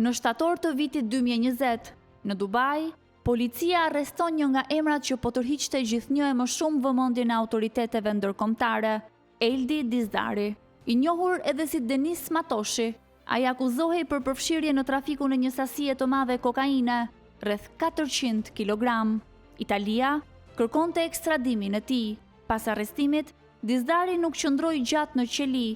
Në shtator të vitit 2020, në Dubai, policia arreston një nga emrat që po tërhiqte gjithnjë e më shumë vëmendjen e autoriteteve ndërkombëtare, Eldi Dizdari, i njohur edhe si Denis Matoshi. Ai akuzohej për përfshirje në trafikun e një sasie të madhe kokaine, rreth 400 kg. Italia kërkonte ekstradimin e tij. Pas arrestimit, Dizdari nuk qëndroi gjatë në qeli.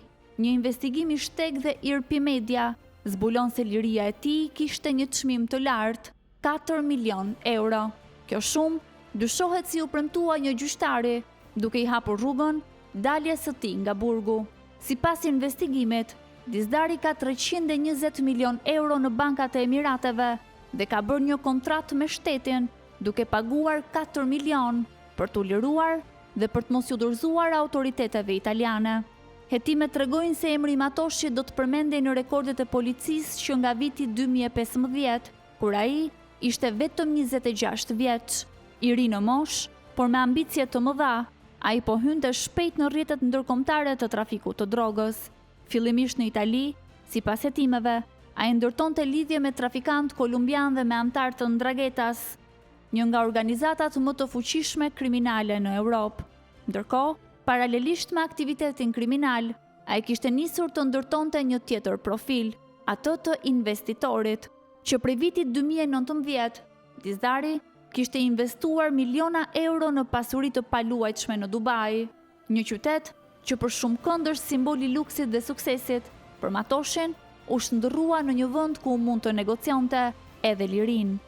Një investigim i shteg dhe IRP Media zbulon se liria e tij kishte një çmim të lartë, 4 milion euro. Kjo shumë dyshohet si u premtua një gjyqtari, duke i hapur rrugën daljes së tij nga burgu. Sipas investigimit, Dizdari ka 320 milion euro në bankat e Emirateve dhe ka bërë një kontratë me shtetin, duke paguar 4 milion për t'u liruar dhe për të mos u dorëzuar autoriteteve italiane. Hetimet tregojnë se emri Matoshi do të përmendej në rekordet e policisë që nga viti 2015, kur ai ishte vetëm 26 vjeç. I ri në moshë, por me ambicie të mëdha, ai po hynte shpejt në rrjetet ndërkombëtare të trafikut të drogës. Fillimisht në Itali, sipas hetimeve, ai ndërtonte lidhje me trafikantë kolumbian dhe me anëtar të Ndrangetas, një nga organizatat më të fuqishme kriminale në Europë. Ndërkohë, paralelisht me aktivitetin kriminal, ai kishte nisur të ndërtonte një tjetër profil, atë të investitorit, që prej vitit 2019, Dizdari kishte investuar miliona euro në pasuri të paluajtshme në Dubai, një qytet që për shumë kënd është simbol i luksit dhe suksesit. Për Matoshin u shndërrua në një vend ku mund të negocionte edhe lirinë.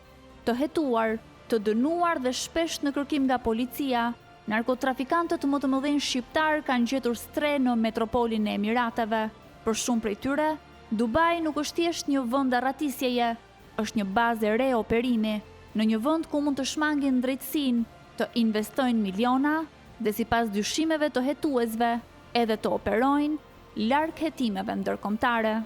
Të hetuar, të dënuar dhe shpesh në kërkim nga policia, narkotrafikantët më të mëdhenj shqiptar kanë gjetur stre në metropolin e Emirateve. Për shumë prej tyre, Dubai nuk është thjesht një vend arratisjeje, është një bazë e re operimi, në një vend ku mund të shmangin drejtësinë, të investojnë miliona dhe sipas dyshimeve të hetuesve, edhe të operojnë larg hetimeve ndërkombëtare.